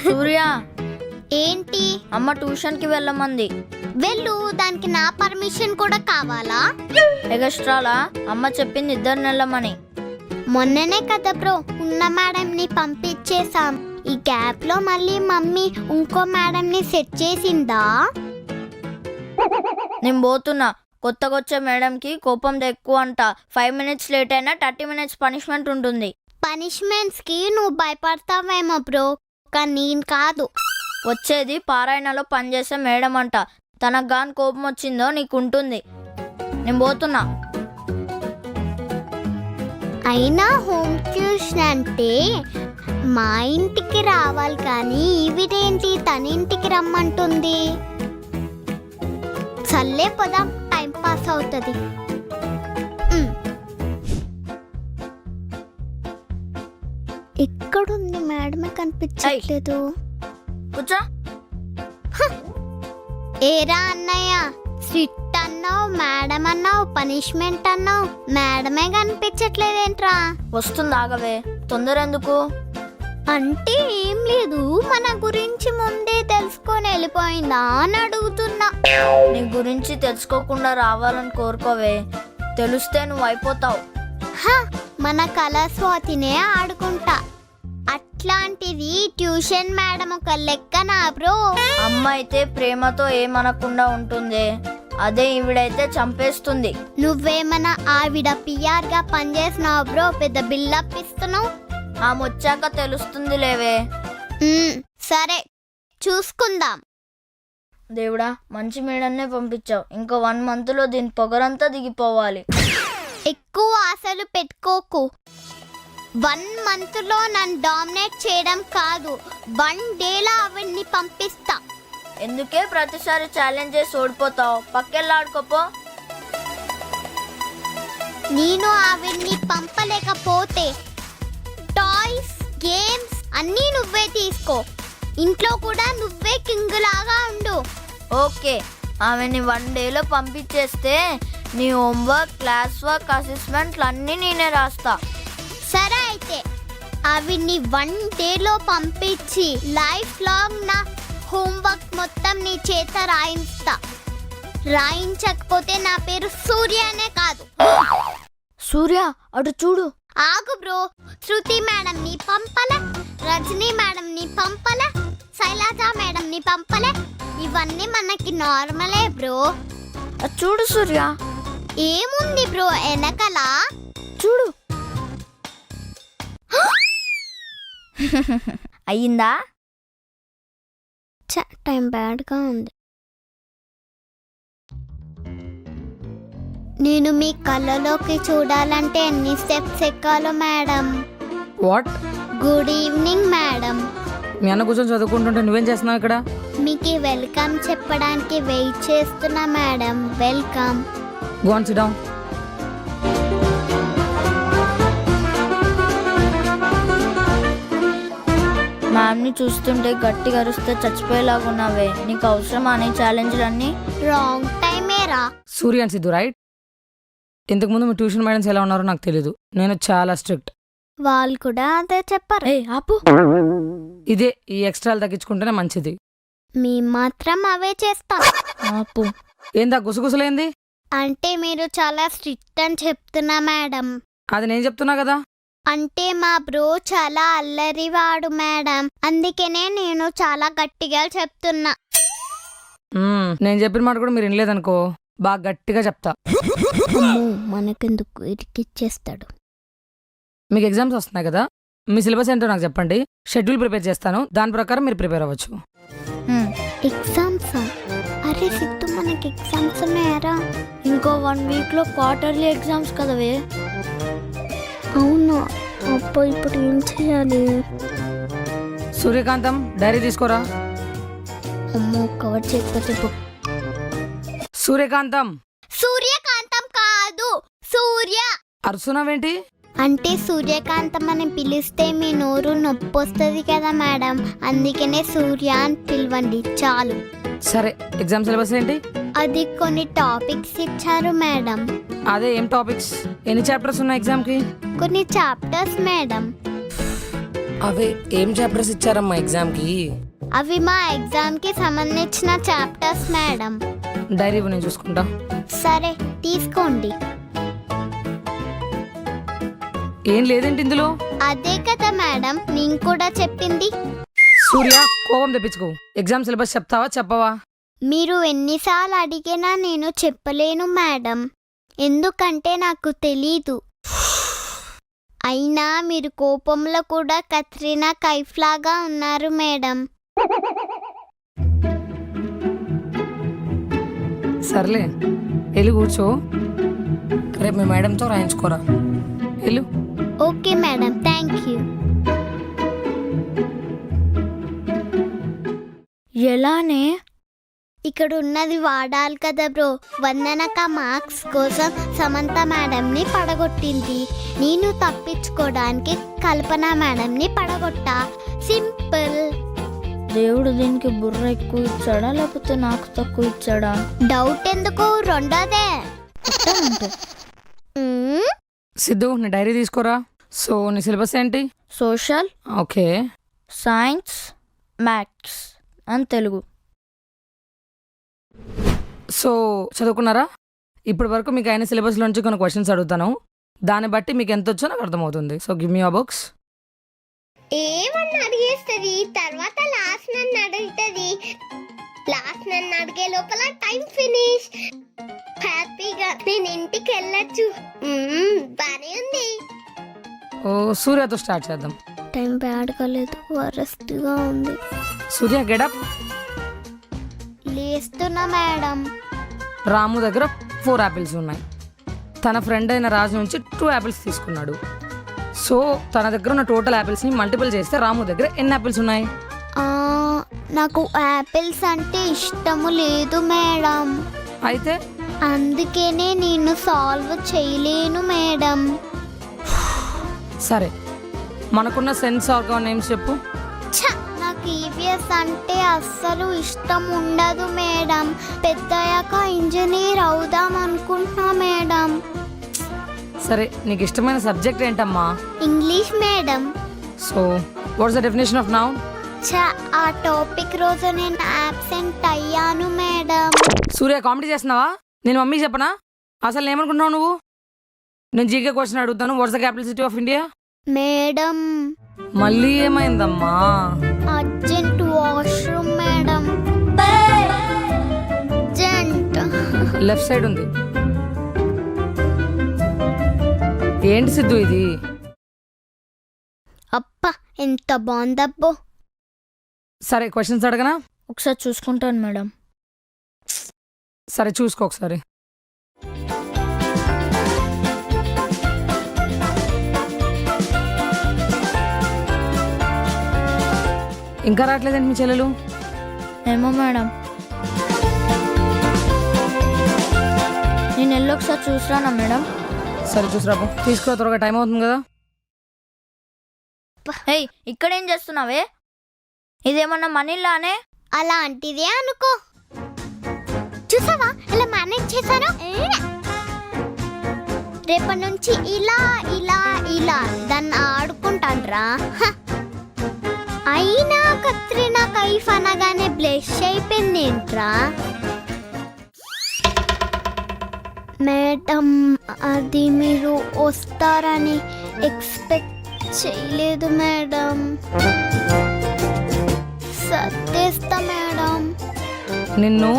సూర్య, ఏంటి? అమ్మ ట్యూషన్కి వెళ్ళమంది. వెళ్ళు, దానికి నా పర్మిషన్ కూడా కావాలా? ఎగస్ట్రాలా? అమ్మ చెప్పింది ఇద్దరు వెళ్ళమని. మొన్ననే కదా బ్రో ఉన్న మేడంని పంపించేశాం. ఈ గ్యాప్ లో మళ్ళీ మమ్మీ ఇంకో మేడంని సెట్ చేసిందా? నేను పోతున్నా. కొత్తగొచ్చే మేడంకి కోపం ఎక్కువ అంట. 5 minutes లేట్ అయినా 30 minutes పనిష్మెంట్ ఉంటుంది. పనిష్మెంట్స్ కి నువ్వు భయపడతావేమో బ్రో, కానీ నేను కాదు. వచ్చేది పారాయణలో పనిచేసే మేడం అంట. తనకు గాని కోపం వచ్చిందో నీకుంటుంది. నేను పోతున్నా. అయినా హోమ్ ట్యూషన్ అంటే మా ఇంటికి రావాలి, కానీ ఈవిడేంటి తన ఇంటికి రమ్మంటుంది? చల్లే పోదాం, టైం పాస్ అవుతుంది. ఎక్కడుంది మేడమే కనిపించట్లేదు. కూర్చో. ఏరా అన్నయ్య, స్ట్రిక్ట్ అన్నావు, మేడం అన్నావు, పనిష్మెంట్ అన్నావు, మేడమే కనిపించట్లేదేంట్రా? వస్తుంది, ఆగవే. తొందర ఎందుకు? అంటే ఏం లేదు, మన గురించి ముందే తెలుసుకొని వెళ్ళిపోయిందా అని అడుగుతున్నా. నీ గురించి తెలుసుకోకుండా రావాలని కోరుకోవే. తెలిస్తే నువ్వు అయిపోతావు. మన కళాస్వాతినే ఆడుకుంటా. అట్లాంటిది ట్యూషన్ మేడం ఒక లెక్కనా బ్రో? అమ్మ అయితే ప్రేమతో ఏమనకుండా ఉంటుంది, అదే ఈవిడైతే చంపేస్తుంది. నువ్వేమన్నా ఆవిడ పిఆర్ గా పనిచేసినావు బ్రో, పెద్ద బిల్డప్ ఇస్తున్నావు. ఆమె వచ్చాక తెలుస్తుంది లేవే. సరే, చూసుకుందాం. దేవుడా, మంచి మేడన్నే పంపించావు. ఇంకో 1 monthలో దీని పొగరంతా దిగిపోవాలి. ఎక్కువ ఆశలు పెట్టుకోకు. 1 monthలో నన్ను డామినేట్ చేయడం కాదు, 1 dayలో అవన్నీ పంపిస్తా. ఎందుకే ప్రతిసారి ఛాలెంజ్ చేసి ఓడిపోతావు? పక్కెళ్ళాడుకోపో. నేను అవన్నీ పంపలేకపోతే టాయ్స్, గేమ్స్ అన్నీ నువ్వే తీసుకో. ఇంట్లో కూడా నువ్వే కింగ్ లాగా ఉండు. ఓకే, ఆమెని 1 dayలో పంపించేస్తే నీ హోంవర్క్, క్లాస్ వర్క్, అసెస్మెంట్లు అన్నీ నేనే రాస్తా. సరే అయితే అవిని 1 dayలో పంపించి లైఫ్ లాంగ్ నా హోంవర్క్ మొత్తం నీ చేత రాయిస్తా. రాయించకపోతే నా పేరు సూర్యనే కాదు. సూర్య, అటు చూడు. ఆగు బ్రో, శృతి మేడం ని పంపలే, రజనీ మేడం ని పంపలే, శైలజ మేడం ని పంపలే. ఇవన్నీ మనకి నార్మలే బ్రో. అటు చూడు సూర్య. ఏముంది బ్రో వెనకల? చూడు. అయ్యిందా? టైం బ్యాడ్గా ఉంది. నేను మీ కళ్ళలోకి చూడాలంటే ఎన్ని స్టెప్స్ ఎక్కాలో madam? What? Good evening madam. మీ అన్న కూర్చొని చదువుకుంటుంటే నువ్వేం చేస్తున్నావు ఇక్కడ? మీకు వెల్కమ్ చెప్పడానికి వెయిట్ చేస్తున్నా madam. Welcome. Go on, sit down. మ్యామ్ని చూస్తుంటే గట్టిగా అరిస్తే చచ్చిపోయేలాగున్నావే. నీకు అవసరమా నీ ఛాలెంజ్లన్నీ? రాంగ్ టైమేరా. Surya and Siddhu, right? ఇంతకుముందు మీ ట్యూషన్ మేడమ్స్ ఎలా ఉన్నారో నాకు తెలీదు. నేను చాలా స్ట్రిక్ట్. వాళ్ళు కూడా అదే చెప్పారు. ఆపు. ఇదే ఈ ఎక్స్ట్రాలు తగ్గించుకుంటేనే మంచిది. మీ మాత్రం అవే చేస్తాం. ఆపు. ఏందా గుసగుసలేంది? అంటే మీరు చాలా స్ట్రిక్ట్ అని చెప్తున్నా మేడం. అది నేను చెప్తున్నా కదా. అంటే మా బ్రో చాలా అల్లరివాడు మేడం, అందుకనే నేను చాలా గట్టిగా చెప్తున్నా. నేను చెప్పిన మాట కూడా మీరు వినలేదనుకో, బాగా గట్టిగా చెప్తా. మనకెందుకు ఇరికిచ్చేస్తాడు. మీకు ఎగ్జామ్స్ వస్తున్నాయి కదా, మీ సిలబస్ ఏంటో నాకు చెప్పండి. షెడ్యూల్ ప్రిపేర్ చేస్తాను, దాని ప్రకారం మీరు ప్రిపేర్ అవ్వచ్చు. ఎగ్జామ్స్? అరే సిద్ధు, మనకి ఎగ్జామ్స్ ఉన్నాయారా? ఇంకో 1 weekలో క్వార్టర్లీ ఎగ్జామ్స్ కదవే. అవునా? అబ్బో, ఇప్పుడు ఏం చేయాలి? సూర్యకాంతం, డైరీ తీసుకోరా. అమ్మో, కవర్ చెప్పు. సూర్యకాంతం. సూర్యకాంతం కాదు, సూర్య. అరుస్తున్నావేంటి? అంటే సూర్యకాంతం అని పిలిస్తే మీ నోరు నొప్పి వస్తుంది కదా మేడం, అందుకనే సూర్య అని పిలవండి చాలు. సరే, ఎగ్జామ్ సిలబస్ ఏంటి? అది కొన్ని టాపిక్స్ ఇచ్చారు మేడం. అదే ఏం టాపిక్స్? ఎన్ని చాప్టర్స్ ఉన్నాయి ఎగ్జామ్కి? కొన్ని చాప్టర్స్ మేడం. అవే ఏం చాప్టర్స్ ఇచ్చారమ్మా ఎగ్జామ్కి? అవి మా ఎగ్జామ్ కి సంబంధించిన చాప్టర్స్ మేడం. డైరీ ఇవ్వు, నేను చూసుకుంటా. సరే తీసుకోండి. ఏం లేదేంటి ఇందులో? అదే కదా మేడం నేను కూడా చెప్పింది. సూర్య, కోపం తెప్పించుకో. ఎగ్జామ్ సిలబస్ చెప్తావా చెప్పవా? మీరు ఎన్నిసార్లు అడిగినా నేను చెప్పలేను మేడం, ఎందుకంటే నాకు తెలీదు. అయినా మీరు కోపంలో కూడా కత్రినా కైఫ్ లాగా ఉన్నారు మేడం. సర్లే, వెళ్ళి కూర్చో. రేపు మీ మేడంతో రాయించుకోరా. వెళ్ళు. Okay madam, thank you. ఎలానే? ఇక్కడ ఉన్నది వాడాలి కదా బ్రో. వందనక మార్క్స్ కోసం సమంత మేడంని పడగొట్టింది. నేను తప్పించుకోవడానికి కల్పన మేడంని పడగొట్టా. సింపుల్. దేవుడు దీనికి బుర్ర ఎక్కువ ఇచ్చాడా లేకపోతే నాకు తక్కువ ఇచ్చాడా? డౌట్ ఎందుకు, రెండోదే. సిద్ధు, నీ డైరీ తీసుకోరా. సో నీ సిలబస్ ఏంటి? Social, okay, science, maths and Telugu. So చదువుకున్నారా? ఇప్పటి వరకు మీకు అయిన సిలబస్లోంచి కొన్ని క్వశ్చన్స్ అడుగుతాను. దాన్ని బట్టి మీకు ఎంత వచ్చో నాకు అర్థమవుతుంది. So give me your books. ఏమన్నా అడిగేస్తుంది, తర్వాత లాస్ట్ నన్ను అడుగుతుంది. లాస్ట్ నన్ను అడిగే లోపల టైం ఫినిష్. హ్యాపీగా నేను ఇంటికి వెళ్ళొచ్చు. బానే ఉంది. ఓ, సూర్యతో స్టార్ట్ చేద్దాం. టైం బ్యాడ్ కాలేదు, వరస్ట్గా ఉంది. సూర్య, గెటప్. లేస్తున్నా మేడం. రాము దగ్గర 4 యాపిల్స్ ఉన్నాయి. తన ఫ్రెండ్ అయిన రాజు నుంచి 2 యాపిల్స్ తీసుకున్నాడు. సో తన దగ్గర ఉన్న టోటల్ యాపిల్స్ని మల్టిపుల్ చేస్తే రాము దగ్గర ఎన్ని యాపిల్స్ ఉన్నాయి? నాకు యాపిల్స్ అంటే ఇష్టము లేదు మేడం. అయితే అందుకనే నేను సాల్వ్ చేయలేను మేడం. సరే, మనకున్న సెన్స్ ఆర్గాన్ నేమ్స్ చెప్పు. నాకు ఈవీఎస్ అంటే అస్సలు ఇష్టం ఉండదు మేడం. పెద్దయ్యాక ఇంజనీర్ అవుదాం అనుకుంటున్నా మేడం. సరే, నీకు ఇష్టమైన సబ్జెక్ట్ ఏంటమ్మా? English madam. So what's the definition of noun? ఆ టాపిక్ రోజు నేను అబ్సెంట్ అయ్యాను మేడం. సూర్య, కామెడీ చేస్తున్నావా? నేను మమ్మీ చెప్పనా? అసలు ఏమనుకుంటున్నావు నువ్వు? నేను జీకే క్వశ్చన్ అడుగుతాను. What's the capital city of India? Madam మళ్ళీ ఏమైందమ్మా? Urgent washroom madam. Urgent. Left side ఉంది. ఏంటి సిద్ధు ఇది? అప్ప ఎంత బాగుందబ్బో. సరే, క్వశ్చన్స్ అడగనా? ఒకసారి చూసుకుంటాను మేడం. సరే, చూసుకో ఒకసారి. ఇంకా రావట్లేదండి మీ చెల్లెలు? ఏమో మేడం, నేను వెళ్ళి ఒకసారి చూసిరానా మేడం? సరే, చూసిరాపు. తీసుకురా, త్వరగా టైం అవుతుంది కదా. హే, ఇక్కడేం చేస్తున్నావే? ఇదేమన్నా మనీలానే? అలాంటిదే అనుకో. చూసావా ఇలా మేనేజ్ చేశాను. రేపటి నుంచి ఇలా ఇలా ఇలా దాన్ని ఆడుకుంటాన్రా. అయినా కత్రినా కైఫ్ అనగానే బ్లష్ అయిపోయింది ఏంట్రా? మేడం, అది మీరు వస్తారని ఎక్స్పెక్ట్ చేయలేదు మేడం. సర్దేస్తా మేడం. నిన్ను